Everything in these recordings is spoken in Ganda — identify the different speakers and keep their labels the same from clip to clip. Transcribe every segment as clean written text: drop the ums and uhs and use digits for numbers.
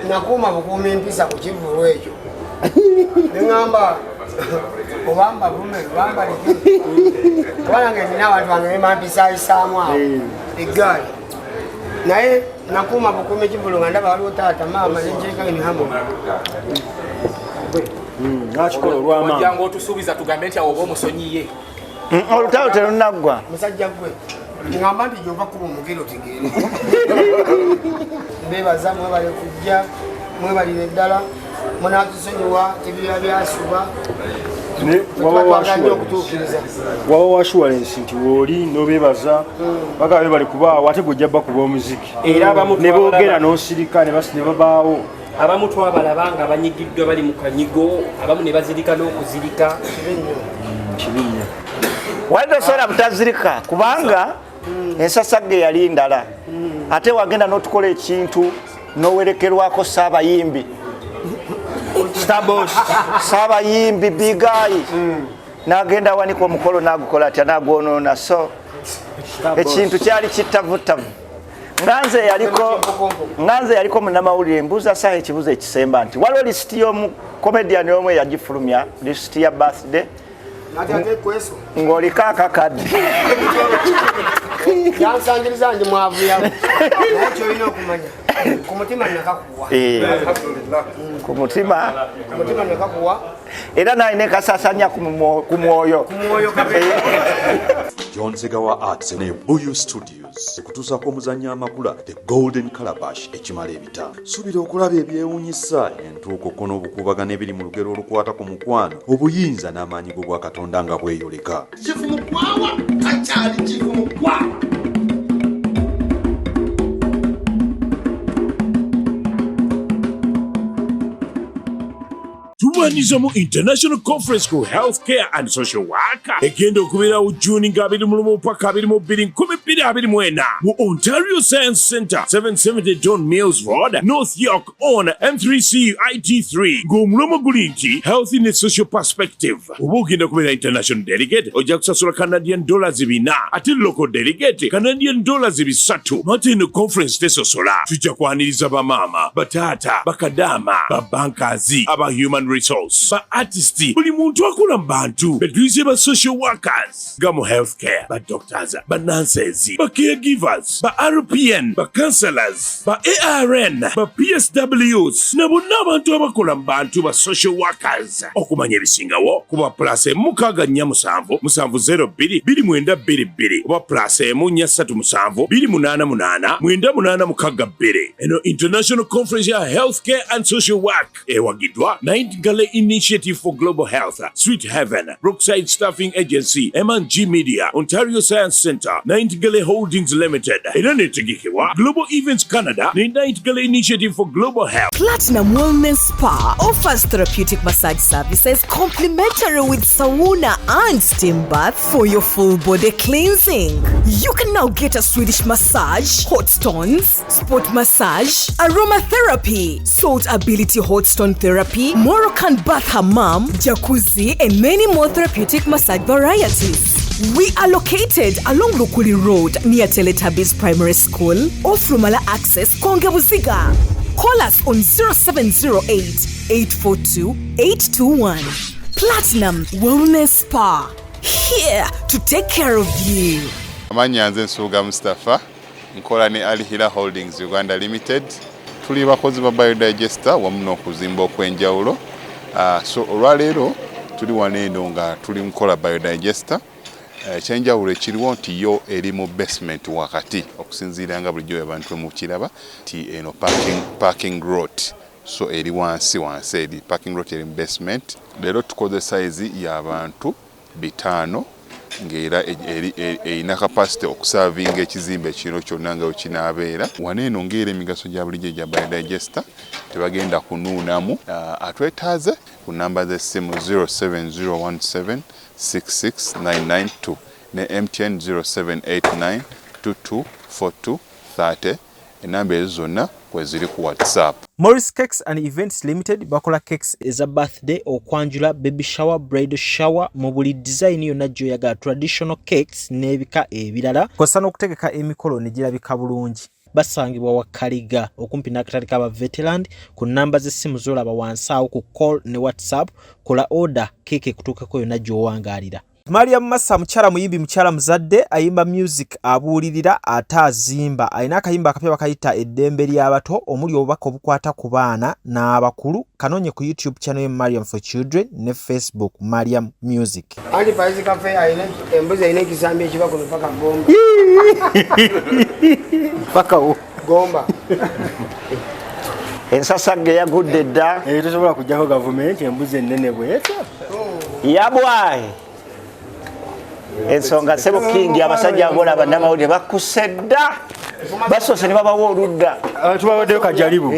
Speaker 1: nakuma bukumi mpisa ku kivulu ekyo neŋŋamba obamba bume bamba liki kubanange nina abantu bange bemampisaayisaamu awo eggaali naye nakuma bukumi ekivulu nga ndaba waliwo taata maama nenjekani hamu
Speaker 2: nakikola olwamaama
Speaker 3: ojjanga otusuubiza tugambe nti awo oba omusonyiye
Speaker 2: olutalo terunaggwa
Speaker 1: musajja gwe ngamba nti gyova kuba omugero tegeere bebaza mwebale kujja mwebalire ddala munatusonyiwa tebira byasuba
Speaker 2: waba wa assurance nti wooli nobeebaza bagaba bebali kubaawo ate gojja bakuba omuziki ne boogera n'osirika ne babaawo
Speaker 3: abamu twabalaba nga banyigiddwa bali mu kanyigo abamu ne bazirika n'okuzirika
Speaker 2: kibi nnyo
Speaker 4: wali tosobola butazirika kubanga ensasagge yali ndala ate wagenda n'otukola ekintu n'owerekerwako saabayimbi saabayimbi bigayi n'agenda wanika omukolo n'agukola atya n'agwonoona so ekintu kyali kittavutavu nganze yaliko munnamawulire mbuuza Saha ekibuzo ekisemba nti waliwo lisiti y'omukomediani omu eyagifulumya lisiti ya birthday ng'oliko akakadde
Speaker 1: yansangiriza nti mwavuyamu naye kyolina okumanya ku mutima nakakuwa
Speaker 4: ku mutima
Speaker 1: nakakuwa
Speaker 4: era naye nekasasanya ku mwoyo
Speaker 5: John Segawa Arts ne Buyu Studios ekutuusako omuzannyo amakula The Golden Calabash ekimala ebitaano. Suubira okulaba ebyewuunyisa entuuko n'obukuubagano ebiri mu lugero olukwata ku mukwano obuyinza n'amaanyi g'obwa Katonda nga bweyoleka.
Speaker 6: Chifu mukwawa akyali chifu mukwawa.
Speaker 7: Tuwanizamu International Conference ku Healthcare and Social Worker egenda okubeerawo June nga 21 paka 22 mu Ontario Science Centre 770 John Mills Road, North York on M3C IT3 ng'omulomo guli nti Health in a Social Perspective. Oba ogenda kubeera International Delegate ojja kusasula Canadian dollars 4 ate Local Delegate Canadian dollars 3. Mate eno conference tesosola tujja kwaniriza bamaama bataata bakadama babankazi aba human resource ba artists buli muntu akola mu bantu betuyise ba social workers gamu healthcare ba doctors ba nurses ba caregivers ba RPN ba counselors ba ARN ba PSWs na bonna abantu abakola mu bantu ba social workers okumanya ebisingawo kuba plus mukaga nnya 77022 oba plus munya 377288982 eno international conference ya healthcare and social work ewagidwa Nightingale Initiative for Global Health, Sweet Heaven, Brookside Staffing Agency, M&G Media, Ontario Science Centre, Nightingale Holdings Limited, Enanetegikiwa, Global Events Canada, the Nightingale Initiative for Global Health.
Speaker 8: Platinum Wellness Spa offers therapeutic massage services complimentary with sauna and steam bath for your full body cleansing. You can now get a Swedish massage, hot stones, sport massage, aromatherapy, salt ability hot stone therapy, Moroccan bath hammam, jacuzzi, and many more therapeutic massage varieties. We are located along Lukuli Road near Teletubbies Primary School, off Rumala Access, Kongebuziga. Call us on 0708-842-821. Platinum Wellness Spa, here to take care of you.
Speaker 9: Amanyanze Nsuga Mustafa, nkola ne Alihira Holdings Uganda Limited. Tuli bakozi ba biodigester wamu n'okuzimba okwenjawulo. So olwaleero tuli waneeno nga tuli nkola biodigester. Ekyenjawulo ekiriwo nti yo eri mu basement wakati okusinziira nga bulijjo abantu mu kiraba ti eno parking lot. So eri wansi eri parking lot eri mu basement. Leero tukoze size y'abantu 5 ng'era erina capacity okusavinga ekizimbe kino kyonna nga wekinaabeera. Waneeno ng'era emigaso gya bulijjo gya biodigester tebagenda kunuunamu. Atwetaaze ku namba z'essimu 07017669992 ne MTN 0789224230. Enamba ezo zonna kweziri ku WhatsApp.
Speaker 10: Morris Cakes and Events Limited bakola cakes eza birthday, okwanjula, baby shower, bridal shower, mu buli design yonna gy'oyagala, traditional cakes n'ebika ebirala. Kosa n'okutegeka emikolo ne girabika bulungi. basangibwa wa Kaliga okumpi n'akatale k'aba veteran ku namba z'essimu z'olaba wansi awo ku call ne WhatsApp kola order keke kutuukako yonna gy'owangaalira. Mariam Massa mukyala muyimbi mukyala muzadde ayimba music abuulirira ate azimba alina akayimba akapya bakayita eddembe ly'abato omuli obubaka obukwata ku baana n'abakulu kanoonye ku YouTube channel ye Mariam for Children ne Facebook Mariam Music.
Speaker 1: Andi paizi kafe ayina embuzi ayina ekisambi ekiba kuno paka gomba.
Speaker 2: Paka wo.
Speaker 1: Gomba.
Speaker 4: Ensasage yagudde dda.
Speaker 2: Tosobola kujjako gavumenti embuzi ennene bw'etyo.
Speaker 4: Yabwayi. Ensonga sebo kingi abasajja agola bannamawulire bakkuse dda. Basoose ne babawa oludda.
Speaker 2: Tubawaddeyo kajalibu.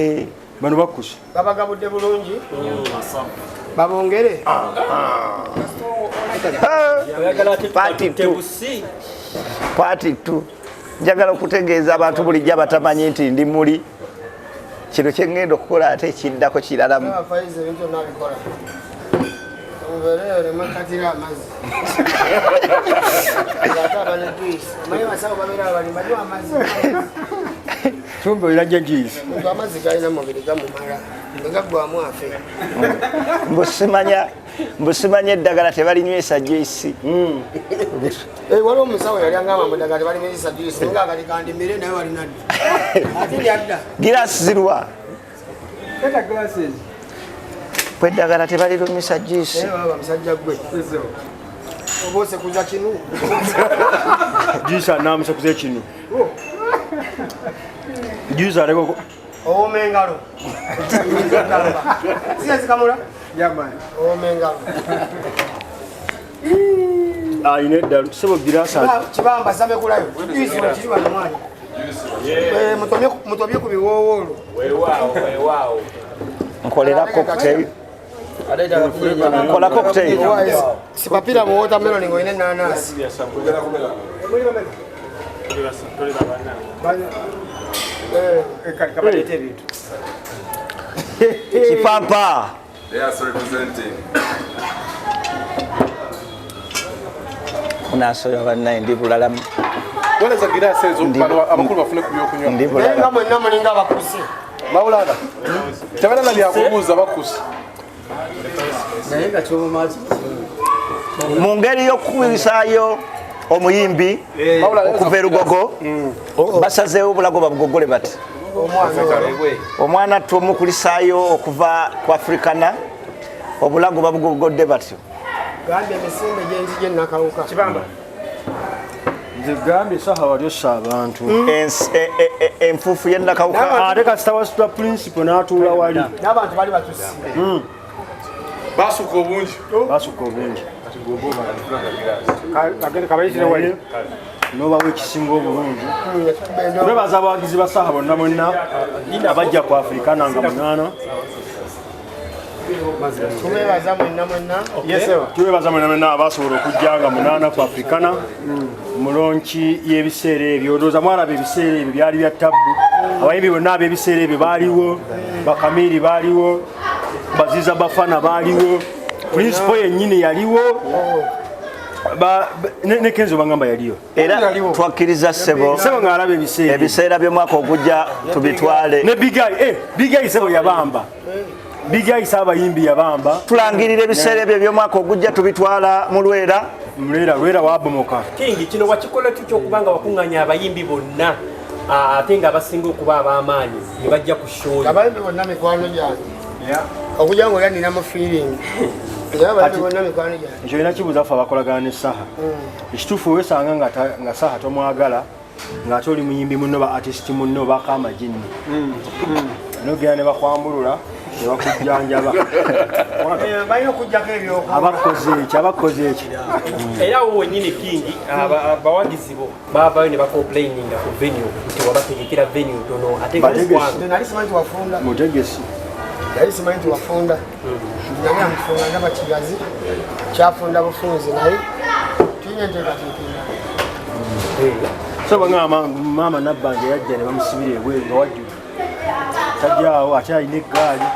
Speaker 2: Bano bakkuse.
Speaker 1: Babagabudde bulungi. Babongere.
Speaker 4: Party 2. Njagala okutegeeza abantu bulijjo abatamanyi nti ndi muli. Kino kye ngenda okukola ate ekiddako kiralamu.
Speaker 2: Tumbe olirajja juice.
Speaker 1: Amazzi galina mubiri gamumala. Negagwamu afe.
Speaker 4: Mbusimanya eddagala tebalinywesa juice.
Speaker 1: Waliwo omusawo yali angamba mu ddagala tebalinywesa juice nga akati kandimire naye walina dda. Ate lyadda.
Speaker 4: Giraasi zirwa.
Speaker 1: Leta glasses.
Speaker 4: Kweddagala tebalirumisa juice.
Speaker 1: Baba musajja gwe. Obose kuza kinu.
Speaker 2: Juice anamusa kuza kinu. Juice aleko.
Speaker 1: Omengalo. Siya zikamula? Jamani. Omengalo.
Speaker 2: Ine dalu sebo girasa.
Speaker 1: Kibamba sabe kulayo. Juice kiriwa namani. Mutobye ku biwowolo.
Speaker 3: Weewaawo.
Speaker 4: Nkolera cocktail. Nkola cocktail.
Speaker 1: Sipapira mu watermelon ngoine nanasi.
Speaker 4: Kipampa.
Speaker 11: They are representing.
Speaker 4: Unasoya bana ndi bulalamu.
Speaker 11: Wale za girasi ezo abakulu bafune kubyokunywa.
Speaker 4: Ndi bulalamu.
Speaker 1: Ngamo namulinga bakusi.
Speaker 11: Maulana. Tabana na lyakubuza bakusi.
Speaker 1: Nayenga chomo maji.
Speaker 4: Mu ngeri y'okukubisaayo omuyimbi okuva erugogo basazeewo obulago babugogole bati omwana tumukulisaayo okuva ku Africana obulago babugogodde batyo
Speaker 1: gambye emisinde gyenzije nakawuka kibamba
Speaker 2: nze gambye Saha wali ossa abantu
Speaker 4: enfuufu y'ennakawuka
Speaker 2: ate kasita wasitula principal n'atuula wali
Speaker 1: n'abantu bali batusi
Speaker 11: basuka obungi
Speaker 2: nobawo ekisinga obulungi twebaza abawagizi ba Saha bonna mwenna abajja ku Africana nga 8 tubebaza mwenna abasobola okujja nga 8 ku Africana mulonki y'ebiseera ebyo ndowooza mwalaba ebiseera ebyo byali bya tabbu abayimbi bonna ab'ebiseera ebyo baaliwo bakamiiri baaliwo baziza bafana baaliwo principal yennyini yaliwo ne Kenzo bangamba yaliyo
Speaker 4: era twakkiriza sebo
Speaker 2: ng'alaba
Speaker 4: ebiseera by'omwaka ogujja tubitwale
Speaker 2: ne Big Eye sebo yabamba Big Eye abayimbi yabamba
Speaker 4: tulangirira ebiseera ebyo by'omwaka ogujja tubitwala mu Lwera
Speaker 2: wabomoka
Speaker 3: Kingi kino wakikola tuki okubanga wakuŋŋanya abayimbi bonna ate nga abasinga okuba ab'amaanyi ne bajja ku show
Speaker 1: abayimbi bonna mikwano gyange okujja ng'olya ninamu feeling
Speaker 2: ekyo olina kibuuza ffe abakolagana ne Saha ekituufu wesanga nga Saha tomwagala ng'ate oli muyimbi munno ba artist munno baka amagini nogera ne bakwambulula ne bakujjanjaba abakoze eki
Speaker 3: era wo wennyini Kingi abawagizi bo baavayo ne bacomplaininga ku venue nti wabategekera venue tono ate
Speaker 2: mutegesi
Speaker 1: yali simanyi nti wafunda naye amufunga ndaba kigazi kyafunda bufunzi naye tunywa enteekateekera
Speaker 2: so bangamba maama Nabbanja yajja ne bamusibira ebweru nga wajjude tajjaawo ate alina eggaali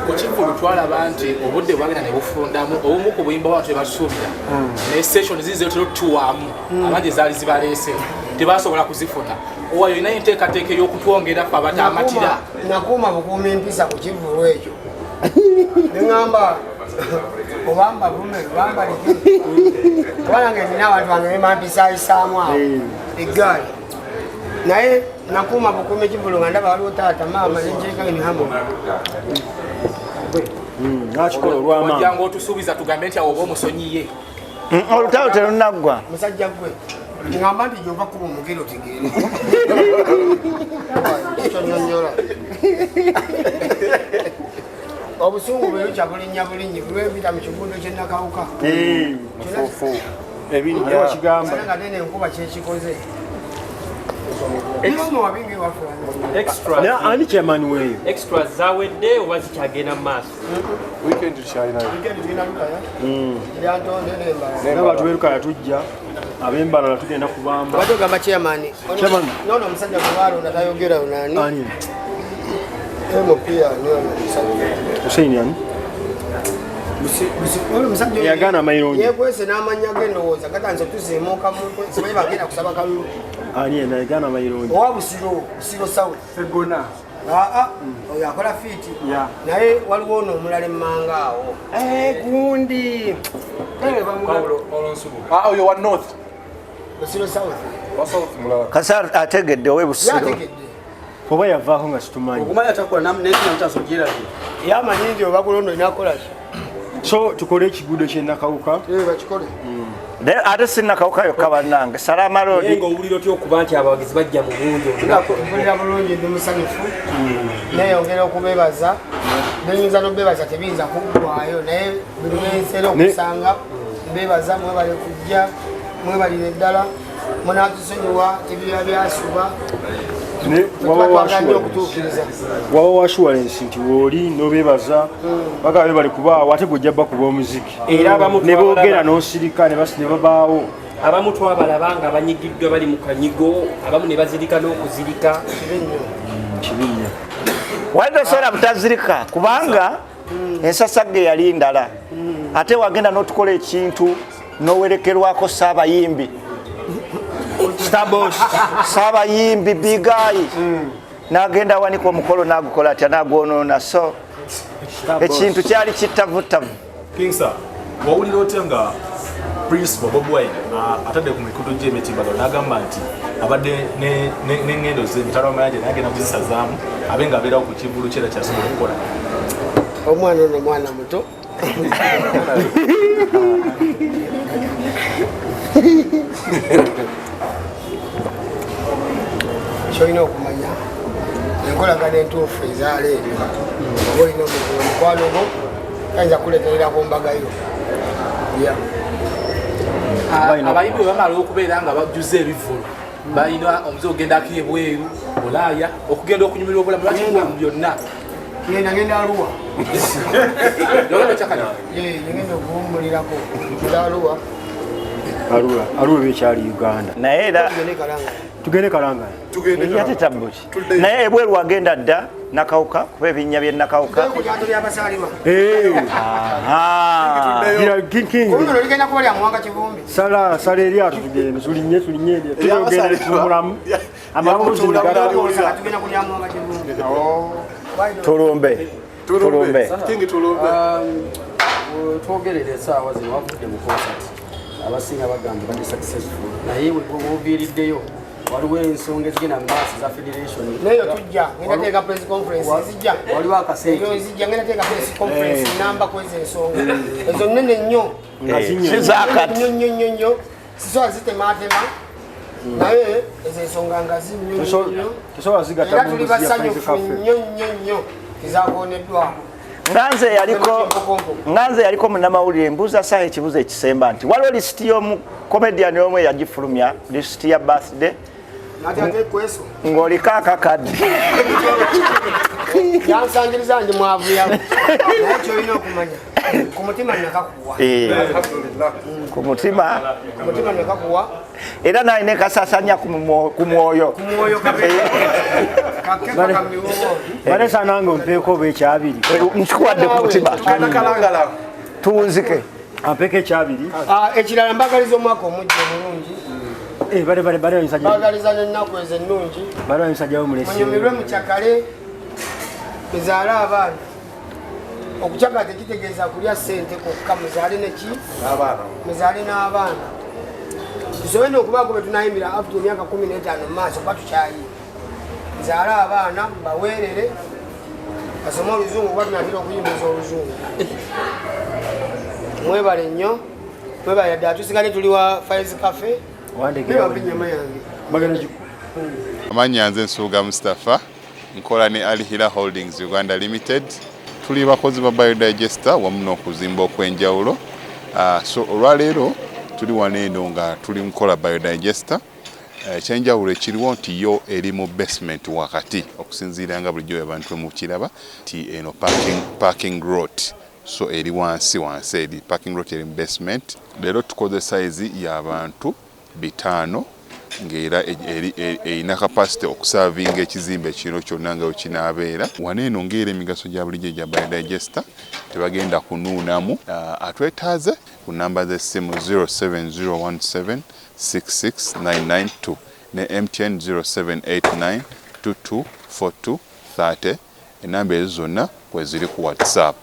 Speaker 11: Kuchifu twalaba nti obudde bwagenda ne bufundamu obumu ku buyimba watu tebasuubira ne session zize tuwamu abangi zaali zibaleese tebasobola kuzifuna owayo ina enteekateeka ey'okutwongera fe abatamatira
Speaker 1: nakuuma bukuuma empisa ku kivulu ekyo neŋŋamba obamba bume obamba liki kubanange nina abantu bange bemampisaayisaamu awo eggaali naye nakuuma bukuuma ekivulu nga ndaba waliwo taata maama nenjeka emihamu
Speaker 2: nakikola olw'amaanyi
Speaker 11: ojjanga otusuubiza tugambe nti awo oba omusonyiye
Speaker 4: olutalo terunaggwa
Speaker 1: musajja gwe ngamba nti gyova kuba omugere otegeere ekyonyonyola obusungu bwerukya bulinnya bulinyi bulwempita mu kigundo kyenakawuka
Speaker 2: ebinakigamba
Speaker 1: nene enkuba kyekikoze
Speaker 2: ani kyamani weeyo
Speaker 3: extra zawedde oba zikyagenda mu maaso
Speaker 11: weekend tukyalinayo
Speaker 2: n'abantu berukaya tujja ab'embalala tugenda kubamba
Speaker 1: batogamba chairmani nono omusajja gwewalonda tayogera nani emupia
Speaker 2: Hussein ani yagana amayirungi
Speaker 1: yekwese n'amanya g'endowooza gatanze tuzimuuka simanyi bagenda kusaba kalulu
Speaker 2: ani ena yagana amayirungi
Speaker 1: owa busiro south segona oyo akola fiiti naye waliwo ono omulala emmanga awo gundi
Speaker 11: oyo wa north
Speaker 1: busiro south
Speaker 4: kasa ategedde owe busiro
Speaker 2: oba yavaako nga situmanyi
Speaker 11: okumanya takola nekinamutasogira
Speaker 1: yamanyi nti obakulondo inakolaki
Speaker 2: so tukole ekigudo kyenakawuka
Speaker 1: bakikole
Speaker 4: ate sinakawuka yokka bannange salama roodi
Speaker 3: nga owulira otya okuba nti abawagizi bajja mu bungi
Speaker 1: mpulira bulungi ndi musanyufu neyongera okubebaza nenyinza nobebaza tebiyinza kuggwayo naye buli lwenseera okusanga mbebaza mwebale kujja mwebalire ddala munatusonyiwa tebiba byasuba
Speaker 2: waba wa assurance nti wooli nobebaza bagaba bebali kubaawo ate gojja bakuba omuziki ne boogera n'osirika ne babaawo
Speaker 3: abamu twabalaba nga banyigiddwa bali mu kanyigo abamu ne bazirika n'okuzirika
Speaker 2: kibinya
Speaker 4: wali tosobola butazirika kubanga ensasagge yali ndala ate wagenda n'otukola ekintu n'owerekerwako saabayimbi saabayimbi bigayi n'agenda wanika omukolo n'agukola atya n'agwonoona so ekintu kyali kittavutavu
Speaker 12: Kingsa wawulira otya nga principal Bobi Wine atadde ku mikutu gy'emitimbagano n'agamba nti abadde n'engendo ze mitala w'amayanja n'agenda kuzisazaamu abe nga abeerawo ku kivulu kyera kyasobola okukola
Speaker 1: omwana ono mwana muto kyolina okumanya enkolagana entuufu ezaaleero oba olina omukwano gwo ayinza kulekerera ku mbagayo
Speaker 11: abayimbi bamala okubeera nga bajjuza ebivulu balina omuze ogendako ebweru bulaaya okugenda okunyumirwa obulamu lwakibulamu byonna
Speaker 1: ngenda aluwa ngenda okuwummulirako aluwa
Speaker 2: aluwa bekyali Uganda
Speaker 4: naye era
Speaker 2: tugende kalanga
Speaker 4: ate tabuki naye ebweru wagenda dda nakawuka kuba ebinnya byenakawuka
Speaker 2: sala eryato tugende tulinye tugende tumulamu amabuzi
Speaker 4: tulumbe
Speaker 13: twogerere esaawa zino wavudde mu concert abasinga bagamba bali successful naye webuviiriddeyo waliwo ensonga ezigenda mu maaso za federation
Speaker 1: nayo tujja ngendateeka press conference zijja
Speaker 13: waliwo akasente
Speaker 1: zijja ngendateeka press conference namba kwezi ensonga ezo nnene nnyo nnyo sisobola zitematema naye ezo ensonga nga zinnyoera tuli basanyufu nnyo ezakoneddwako
Speaker 4: nganze yaliko munnamawulire mbuuza Saha ekibuzo ekisemba nti waliwo lisiti y'omu comedian omu eyagifulumya lisiti ya birthday ng'oliko akakadde
Speaker 1: yansangiriza ndi mwavuyamu naye kyolina okumanya ku mutima nakakuwa
Speaker 4: ku mutima
Speaker 1: nakakuwa
Speaker 4: era naye ne kasasanya ku mwoyo
Speaker 2: balesa nange ompeeko oba ekyabiri
Speaker 4: nkikuwadde ku mutima tuwunzike
Speaker 2: ampeeko ekyabiri
Speaker 1: ekirala mbagaliza omwaka omujja omulungi mbagaliza n'ennaku ezo ennungi munyumirwe mukyakale muzaale abaana okukyakala tekitegeeza kulya ssente kokka muzaale neki muzaale n'abaana tusobe n'okubaako bwe tunayimira after emyaka 15 mu maaso kuba tukyayi muzaale abaana mbaweerere basome oluzungu kuba tunatera okuyimiriza oluzungu mwebale nnyo mwebale ddala tusigale tuli wa Files Cafe nebaba ennyama yange
Speaker 9: amanya nze Nsuuga Mustafa nkola ne Alihira Holdings Uganda Limited tuli bakozi ba biodigester wamu n'okuzimba okwenjawulo so olwaleero tuli waneeno nga tuli mukola biodigester ekyenjawulo ekiriwo nti yo eri mu basement wakati okusinziira nga bulijjo abantu mukiraba nti eno parking lot so eri wansi eri parking lot eri mu basement leero tukoze size y'abantu 5 ng'era erina capacity okusavinga ekizimbe kino kyonna nga wekinaabeera waneeno ng'era emigaso gya bulijjo gya biodigester tebagenda kunuunamu atwetaaze ku namba z'essimu 07017669992 ne MTN 0789224230 enamba ezo zonna kweziri ku WhatsApp